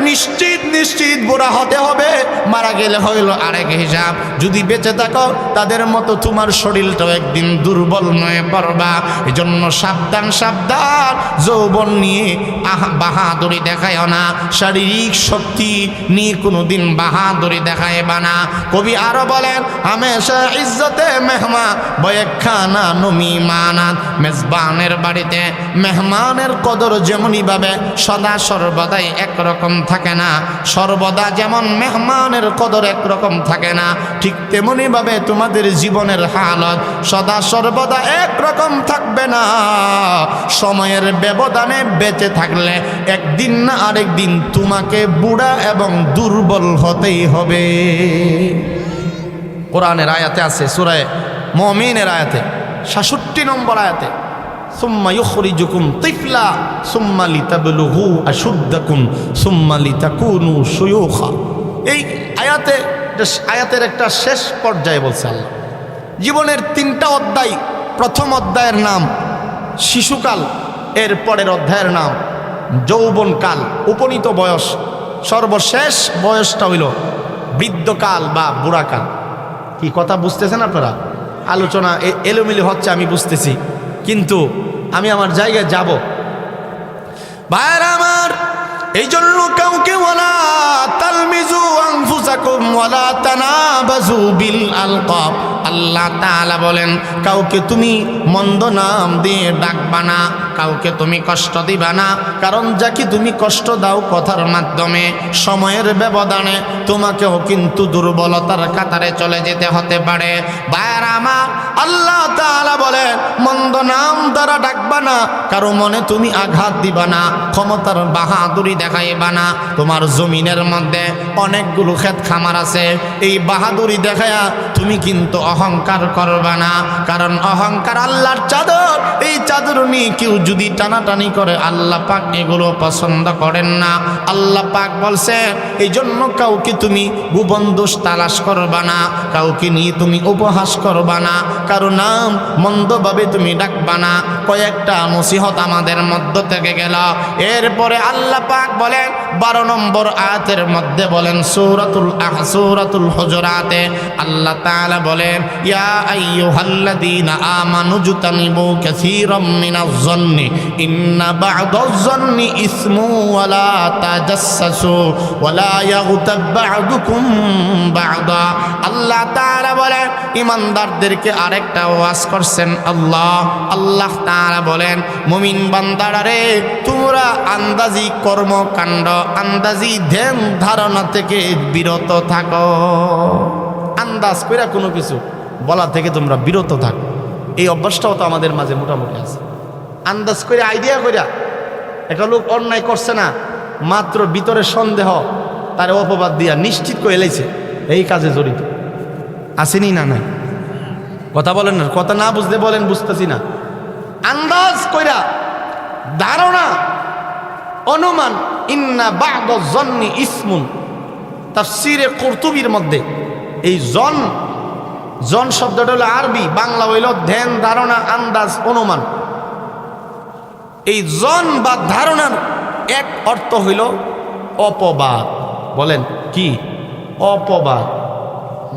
A: নিশ্চিত বুড়া হতে হবে, মারা গেলে হইল আরেক হিসাব। যদি বেঁচে থাকো তাদের মতো তোমার শরীরটাও একদিন দুর্বল নয় পড়বা। এই জন্য সাবধান, যৌবন নিয়ে বাহাদুরি দেখায় না, শারীরিক শক্তি নিয়ে কোনোদিন বাহাদুরি দেখাইবা না। কবি আরো বলেন হামেশা ইজ্জতে মেহমা বয়ে খানা নমি মানাত। মেজবানের বাড়িতে মেহমানের মেহমানের কদর যেমনই ভাবে সদা সর্বদাই একরকম থাকে না, সর্বদা যেমন মেহমানের কদর একরকম থাকে না, ঠিক তেমনি ভাবে তোমাদের জীবনের হালত সদা সর্বদা একরকম থাকবে না। সময়ের ব্যবধানে বেঁচে থাকলে একদিন না আরেকদিন তোমাকে বুড়া এবং দুর্বল হতেই হবে। কোরআনের আয়াতে আছে, সূরা মুমিনের আয়াতে ৬৭ নম্বর আয়াতে, সুম্মা ইউখরিজুকুম তিফলা সুম্মা লিতাবলুগু আশুদ্দাকুম সুম্মা লিতাকুনু শুয়ুখা। এই আয়াতের একটা শেষ পর্যায়ে বলছে আল্লাহ জীবনের ৩টা অধ্যায়। প্রথম অধ্যায়ের নাম শিশুকাল, এর পরের অধ্যায়ের নাম যৌবনকাল, উপনীত বয়স, সর্বশেষ বয়সটা হইল বৃদ্ধকাল বা বুড়াকাল। কি কথা বুঝতেছেন আপনারা? আলোচনা এলোমেলো হচ্ছে আমি বুঝতেছি, কিন্তু আমি আমার জায়গায় যাব। ভাইরা আমার, এই জন্য কাউকে ওয়ালা তালমিজু আনফুসাকুম ওয়ালা তানাবাজু বিল আলকাব, আল্লাহ তাআলা বলেন কাউকে তুমি মন্দ নাম দিয়ে ডাকবা না, কাউকে তুমি কষ্ট দিবা না, কারণ যাকে তুমি কষ্ট দাও কথার মাধ্যমে সময়ের ব্যবধানে তোমাকেও কিন্তু দুর্বলতার কাতারে চলে যেতে হতে পারে। ভাইরা আমার, আল্লাহ তাআলা বলেন মন্দ নাম দ্বারা ডাকবা না, কারো মনে তুমি আঘাত দিবা না, ক্ষমতার বাহাদুরি দেখাইবা না। তোমার জমিনের মধ্যে অনেকগুলো ক্ষেত খামার আছে, এই বাহাদুরি দেখায়া তুমি কিন্তু অহংকার করবা না, কারণ অহংকার আল্লাহর চাদর, এই চাদর নিয়ে কেউ যদি টানাটানি করে আল্লাহ পাক এগুলো পছন্দ করেন না। আল্লাহ পাক বলছে এই জন্য কাউকে তুমি গোপন দোষ তালাশ করবা না, কাউকে নিয়ে তুমি উপহাস করবা না, কারো নাম মন্দভাবে তুমি ডাকবা না। কয়েকটা নসিহত আমাদের মধ্য থেকে গেল। এরপরে আল্লাহ পাক বলেন 12 নম্বর আয়াতের মধ্যে বলেন সূরাতুল হুজুরাতে আল্লাহ তাআলা বলেন ইয়া আইয়ুহাল্লাযীনা আমানু জুতানিবু কাসীরাম মিনাজ যন্নি ইন্না বা'দাজ যন্নি ইসমু ওয়া লা তাজাসসু ওয়া লা ইয়াগতাব বা'দুকুম বা'দা। আল্লাহ তাআলা বলেন ঈমানদারদেরকে আরেকটা ওয়াজ করছেন আল্লাহ তাআলা বলেন মুমিন বান্দারা রে, তোমরা আন্দাজি কর্মকাণ্ড, আন্দাজি ধ্যান ধারণা থেকে বিরত থাকো। আন্দাজ কইরা কোনো কিছু বলা থেকে তোমরা বিরত থাকো। এই অভ্যাসটাও তো আমাদের মাঝে মোটামুটি আছে। আন্দাজ করে আইডিয়া কইরা একটা লোক অন্যায় করছে না, মাত্র ভিতরে সন্দেহ তার অপবাদ দিয়া নিশ্চিত করে এলাইছে এই কাজে জড়িত। আসেনি না? নাই কথা বলেন না, কথা না বুঝতে বলেন বুঝতেছি না। আন্দাজ কইরা ধারণা, অনুমান, ইন্না বা'দাজ যন্নি ইসমুন, তাফসীরে কুরতুবীর মধ্যে এই জন শব্দটা হলো আরবি, বাংলা হইল ধ্যান, ধারণা, আন্দাজ, অনুমান। এই জন বা ধারণার এক অর্থ হইল অপবাদ। বলেন কি? অপবাদ।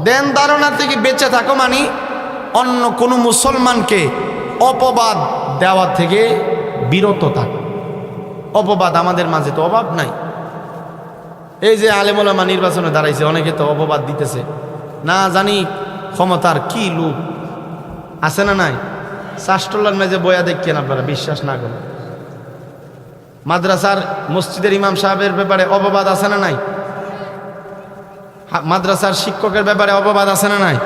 A: ধ্যান ধারণা থেকে বেঁচে থাকো মানে অন্য কোনো মুসলমানকে অপবাদ দেওয়া থেকে বিরত থাকো। অপবাদ আমাদের মাঝে তো অভাব নাই। এই যে আলেম ওলামা নির্বাচনে দাঁড়াইছে, অনেকে তো অপবাদ দিতেছে, না জানি ক্ষমতার কি লোক আছে না নাই। শাস্ত্রলার মেজে বয়া দেখছেন আপনারা, বিশ্বাস না করেন। মাদ্রাসার মসজিদের ইমাম সাহেবের ব্যাপারে অপবাদ আছে না নাই? মাদ্রাসার শিক্ষকের ব্যাপারে অপবাদ আছে না নাই?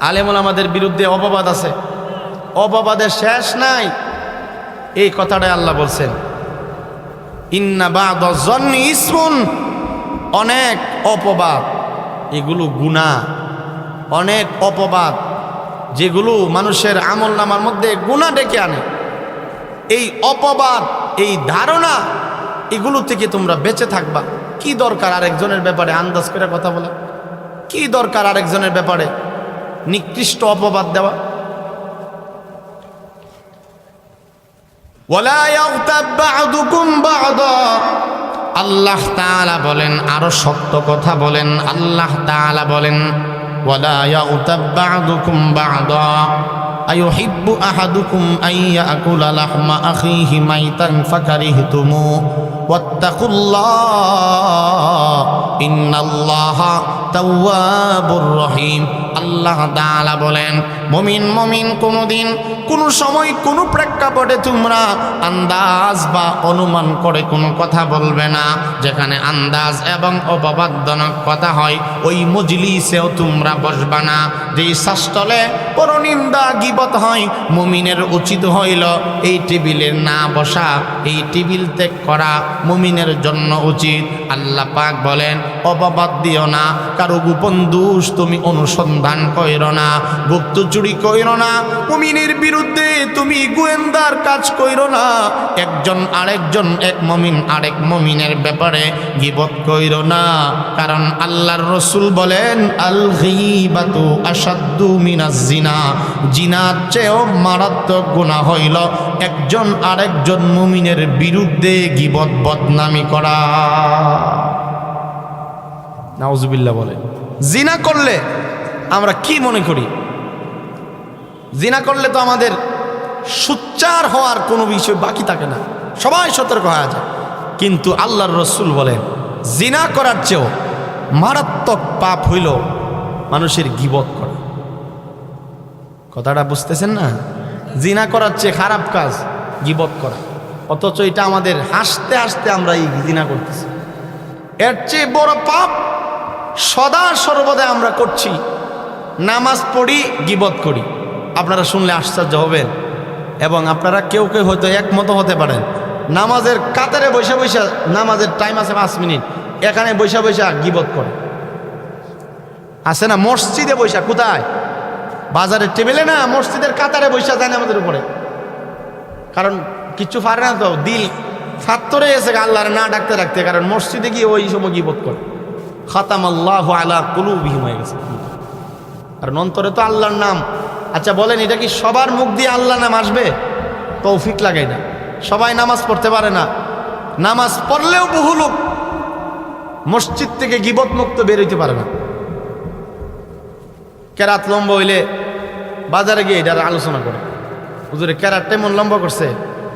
A: আলেম ওলামাদের বিরুদ্ধে অপবাদ আছে, অপবাদের শেষ নাই। এই কথাটাই আল্লাহ বলছেন ইন্না বা'দাজ যন্নি ইসমুন, অনেক অপবাদ, এগুলো গুনাহ, অনেক অপবাদ যেগুলো মানুষের আমল নামার মধ্যে গুনাহ ডেকে আনে। এই অপবাদ, এই ধারণা, এগুলো থেকে তোমরা বেঁচে থাকবা। কি দরকার আরেকজনের ব্যাপারে আন্দাজ করে কথা বলা? কি দরকার আরেকজনের ব্যাপারে নিকৃষ্ট অপবাদ দেওয়া? ওয়ালা ইয়াগতাব বা'দুকুম বা'দা, আল্লাহ তাআলা বলেন, আরো শক্ত কথা বলেন। আল্লাহ তাআলা বলেন ওয়ালা ইয়াগতাব বা'দুকুম বা'দা আইয়ুহিব্বু আহাদুকুম আন ইয়াকুলা লাহমা আখিহি মাইতান ফাকারিহতুমু ওয়াত্তাকুল্লাহ ইন্নাল্লাহা আত-তাওয়াবুর রহিম। আল্লাহ তাআলা বলেন, মুমিন কোনোদিন কোনো সময় কোনো প্রেক্ষাপটে তোমরা আন্দাজ বা অনুমান করে কোনো কথা বলবে না। যেখানে আন্দাজ এবং অপবাদজনক কথা হয় ওই মজলিসেও তোমরা বসবা না। যেই শাস্ত্রে পরনিন্দা গীবত হয়, মুমিনের উচিত হইল এই টেবিলে না বসা, এই টেবিল ত্যাগ করা মুমিনের জন্য উচিত। আল্লাহ পাক বলেন, অপবাদ দিও না, কারো গোপন দোষ তুমি অনুসন্ধান কইরো না, গুপ্ত চুরি কইরো না, মুমিনের বিরুদ্ধে তুমি গোয়েন্দার কাজ কইরো না, একজন আরেকজন, এক মুমিন আরেক মুমিনের ব্যাপারে গীবত কইরো না। কারণ আল্লাহর রাসূল বলেন, আল গীবাতু আশাদ্দু মিনাজ জিনা, জিনার চেয়েও মারাত্মক গুনাহ হইল একজন আরেকজন মুমিনের বিরুদ্ধে গীবত বদনামি করা। নাউজুবিল্লাহ বলে। জিনা করলে আমরা কি মনে করি? জিনা করলে তো আমাদের সুচ্চার হওয়ার কোনো বিষয় বাকি থাকে না, সবাই সতর্ক হয়ে যায়। কিন্তু আল্লাহর রাসূল বলেন, জিনা করার চেয়েও মারাত্মক পাপ হইল মানুষের গীবত করা। কথাটা বুঝতেছেন না? জিনা করার চেয়ে খারাপ কাজ গীবত করা, অথচ এটা আমাদের হাসতে হাসতে আমরা এই জিনা করতেছি। এর চেয়ে বড় পাপ সদা সর্বদা আমরা করছি, নামাজ পড়ি গীবত করি। আপনারা শুনলে আশ্চর্য হবেন, এবং আপনারা কেউ কেউ হয়তো একমত হতে পারেন। নামাজের কাতারে বৈশা বৈশা, নামাজের টাইম আছে 5 মিনিট, এখানে বৈশা বৈশা গীবত করে। আছে না? মসজিদে বৈশা, কোথায়? বাজারের টেবিলে না, মসজিদের কাতারে বৈশা যায় নামাজের উপরে। কারণ কিচ্ছু পারে না তো, দিল ফাত্তরে এসে আল্লাহর না ডাকতে রাখতে, কারণ মসজিদে গিয়ে ওই সময় গীবত করে। খাতামাল্লাহু আলা কুলুবিহিম হয়ে গেছে। আর অন্তরে তো আল্লাহর নাম। আচ্ছা বলেন, এটা কি সবার মুখ দিয়ে আল্লাহ নাম আসবে? তৌফিক লাগাই না। সবাই নামাজ পড়তে পারে না। নামাজ পড়লেও বহু লোক মসজিদ থেকে গীবত মুক্ত বের হইতে পারে না। কেরাত লম্বা হইলে বাজারে গিয়ে এটার আলোচনা করে, হুজুরে কেরাতটা এমন লম্বা করছে,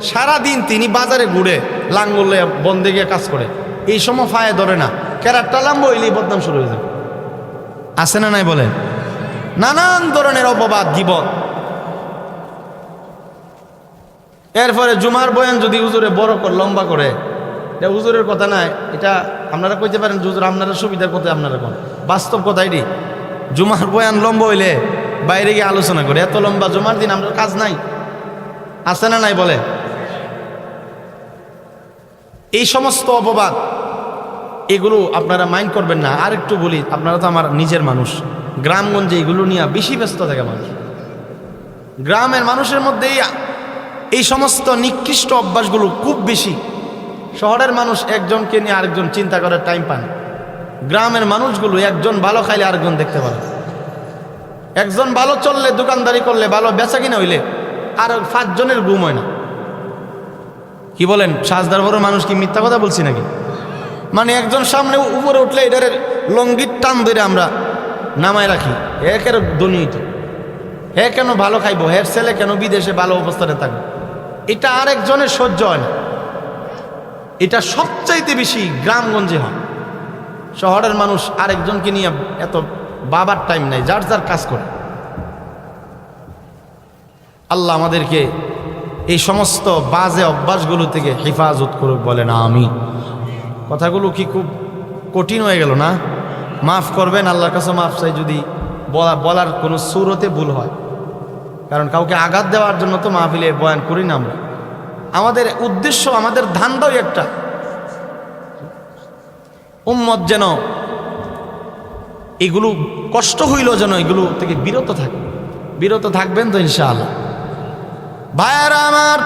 A: সারাদিন তিনি বাজারে ঘুরে লাঙ্গলে বন্দে গিয়ে কাজ করে, এই সময় ফায়ে ধরে না, কেরাতটা লম্বা হইলেই বদনাম শুরু হয়ে যায়। আছে না নাই বলেন? নানান ধরনের অপবাদ, গীবত। এরপরে জুমার বয়ান যদি হুজুরে বড় করে লম্বা করে, এটা হুজুরের কথা নাই, এটা আপনারা কইতে পারেন হুজুর আপনারা সুবিধার কথা, আপনারা কোন বাস্তব কথা এটি। জুমার বয়ান লম্বা হইলে বাইরে গিয়ে আলোচনা করে, এত লম্বা জুমার দিন আমরা কাজ নাই। আছে না নাই বলে? এই সমস্ত অপবাদ, এগুলো আপনারা মাইন্ড করবেন না। আর একটু বলি, আপনারা তো আমার নিজের মানুষ, গ্রামগঞ্জে এগুলো নিয়ে বেশি ব্যস্ত থাকে মানুষ। গ্রামের মানুষের মধ্যে এই সমস্ত নিকৃষ্ট অভ্যাসগুলো খুব বেশি। শহরের মানুষ একজনকে নিয়ে আরেকজন চিন্তা করার টাইম পান। গ্রামের মানুষগুলো একজন ভালো খাইলে আরেকজন দেখতে পারে, একজন ভালো চললে, দোকানদারি করলে, ভালো বেচা কিনা হইলে আর 5 জনের ঘুম হয় না। কি বলেন? সাজদার বড় মানুষ কি মিথ্যা কথা বলছি নাকি? মানে একজন সামনে উপরে উঠলে এটার লঙ্গির টান ধরে আমরা নামায় রাখি, একের দুর্নীতি, হে কেন ভালো খাইবো, হের ছেলে কেন বিদেশে ভালো অবস্থানে থাকবে, এটা আরেকজনের সহ্য হয় না। এটা সবচাইতে বেশি গ্রামগঞ্জে হয়। শহরের মানুষ আরেকজনকে নিয়ে এত বাবার টাইম নাই, যার যার কাজ করে। আল্লাহ আমাদেরকে এই সমস্ত বাজে অভ্যাসগুলো থেকে হেফাজত করুক, বলেন আমিন। কথাগুলো কি খুব কঠিন হয়ে গেল না? মাফ করবেন, আল্লাহর কাছে মাফ চাই যদি বলার কোনো সুরতে ভুল হয়। কারণ কাউকে আঘাত দেওয়ার জন্য তো মাহফিলে বয়ান করি না আমরা। আমাদের উদ্দেশ্য, আমাদের ধান্দাও একটা, উম্মত যেন এগুলো কষ্ট হইল যেন এগুলো থেকে বিরত থাকে। বিরত থাকবেন তো ইনশাআল্লাহ। ভাইয়ারা আমার,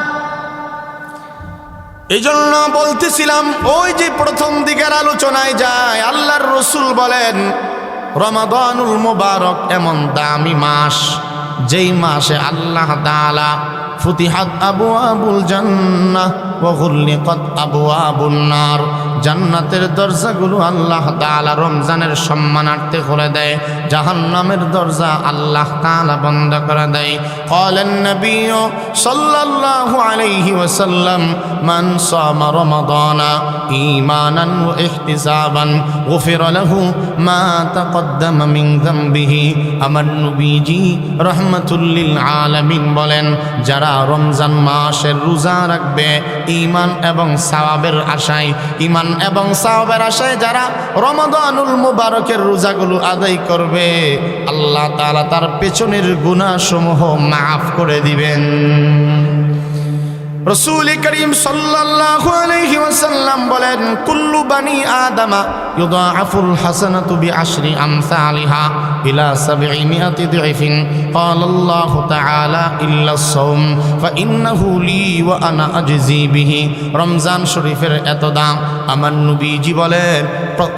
A: এই জন্য বলতেছিলাম, ওই যে প্রথম দিকের আলোচনায় যায়, আল্লাহর রাসূল বলেন রমাদানুল মুবারক এমন দামি মাস, যেই মাসে আল্লাহ তাআলা ফুতিহাত আবওয়াবুল জান্নাহ, ওয়া গুল্লিকাত আবওয়াবুন নার, জান্নাতের দরজাগুলো আল্লাহ তাআলা রমজানের সম্মানার্থে খুলে দেয়, জাহান্নামের দরজা আল্লাহ তাআলা বন্ধ করে দেয়। ক্বালান নবী সাল্লাল্লাহু আলাইহি ওয়াসাল্লাম মান সামা রমাদানা ঈমানান ওয়া ইহতিসাবান গুফিরা লাহু মা তাকদ্দামা মিন যামবিহি। আমার নবীজি রাহমাতুল লিল আলামিন বলেন, যারা রমজান মাসের রোজা রাখবে ঈমান এবং সওয়াবের আশায়, ঈমান এবং সওয়াবের আশায় যারা রমাদানুল মুবারকের রোজাগুলো আদায় করবে, আল্লাহ তাআলা তার পেছনের গুনাহসমূহ মাফ করে দিবেন। রাসূল করিম সাল্লাল্লাহু আলাইহি ওয়াসাল্লাম বলেন, কুল্লু বানি আদামা ইউদাআফুল হাসানাতু বিআশরি আমসালিহা ইলা 700 দিফিন। ক্বালাল্লাহু তাআলা ইল্লাস সাওম ফাইন্নাহু লি ওয়া আনা আজজি বিহি। রমজান শরীফের এত দাম, আমার নবীজি বলেন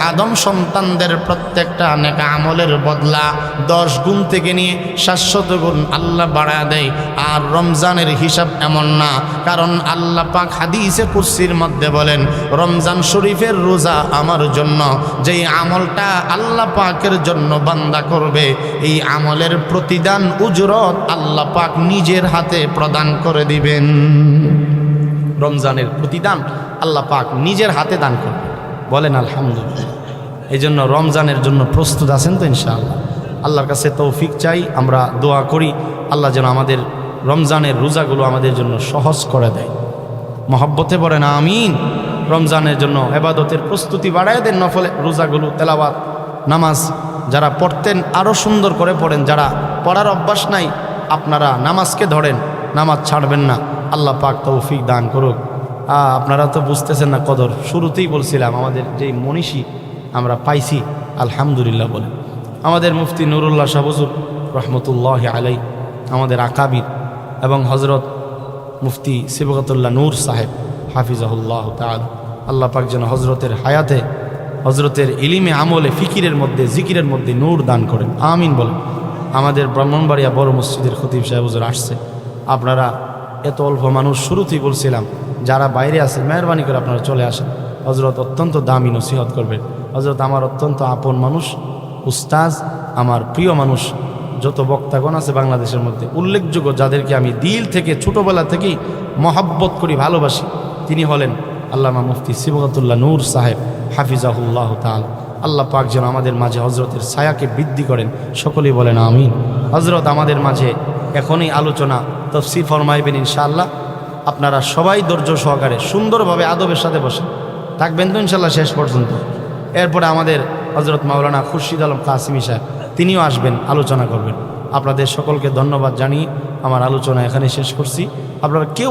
A: আদম সন্তানদের প্রত্যেকটা নেক আমলের বদলা 10 গুণ থেকে নিয়ে 700 গুণ আল্লাহ বাড়ায় দেয়। আর রমজানের হিসাব এমন না, কারণ আল্লাহ পাক হাদিসে কুরসির মধ্যে বলেন, রমজান শরীফের রোজা আমার জন্য, যেই আমলটা আল্লাহ পাকের জন্য বান্দা করবে, এই আমলের প্রতিদান উজরত আল্লাহ পাক নিজের হাতে প্রদান করে দিবেন। রমজানের প্রতিদান আল্লাহ পাক নিজের হাতে দান করবে। বলেন আলহামদুলিল্লাহ। এই জন্য রমজানের জন্য প্রস্তুত আছেন তো ইনশাআল্লাহ? আল্লাহর কাছে তৌফিক চাই, আমরা দোয়া করি আল্লাহ যেন আমাদের রমজানের রোজাগুলো আমাদের জন্য সহজ করে দেয়। মহব্বতে বলেন আমিন। রমজানের জন্য ইবাদতের প্রস্তুতি বাড়ায় দেন, নফলে রোজাগুলো, তেলাওয়াত, নামাজ যারা পড়তেন আরও সুন্দর করে পড়েন, যারা পড়ার অভ্যাস নাই আপনারা নামাজকে ধরেন, নামাজ ছাড়বেন না। আল্লাহ পাক তৌফিক দান করুক। আপনারা তো বুঝতেছেন না কদর, শুরুতেই বলছিলাম আমাদের যেই মনীষী আমরা পাইছি আলহামদুলিল্লাহ বলে, আমাদের মুফতি নুরুল্লাহ শাহ হুজুর রহমতুল্লাহ আলাই, আমাদের আকাবির, এবং হজরত মুফতি সিবগতুল্লাহ নূর সাহেব হাফিজাহুল্লাহ তাআলা। আল্লাহ পাক যেন হজরতের হায়াতে, হজরতের ইলিমে, আমলে, ফিকিরের মধ্যে, জিকিরের মধ্যে নূর দান করেন, আমিন বলেন। আমাদের ব্রাহ্মণবাড়িয়া বড় মসজিদের খতিব সাহেব হুজুর আসছে। আপনারা এত অল্প মানুষ, শুরুতেই বলছিলাম যারা বাইরে আছে মেহরবানি করে আপনারা চলে আসেন। হজরত অত্যন্ত দামি নসিহত করবেন। হজরত আমার অত্যন্ত আপন মানুষ, উস্তাজ, আমার প্রিয় মানুষ। যত বক্তাগণ আছে বাংলাদেশের মধ্যে উল্লেখযোগ্য, যাদেরকে আমি দিল থেকে ছোটোবেলা থেকেই মহাব্বত করি, ভালোবাসি, তিনি হলেন আল্লামা মুফতি সিবগতুল্লাহ নূর সাহেব হাফিজাহুল্লাহ তাআলা। আল্লাহ পাক যেন আমাদের মাঝে হজরতের ছায়াকে বৃদ্ধি করেন, সকলেই বলেন আমিন। হজরত আমাদের মাঝে এখনই আলোচনা তাফসীর ফরমাইবেন ইনশাআল্লাহ। আপনারা সবাই ধৈর্য সহকারে সুন্দরভাবে আদবের সাথে বসে থাকবেন তো ইনশাআল্লাহ শেষ পর্যন্ত। এরপরে আমাদের হজরত মাওলানা খুরশিদ আলম কাসিমি সাহেব তিনিও আসবেন, আলোচনা করবেন। আপনাদের সকলকে ধন্যবাদ জানিয়ে আমার আলোচনা এখানে শেষ করছি। আপনারা কেউ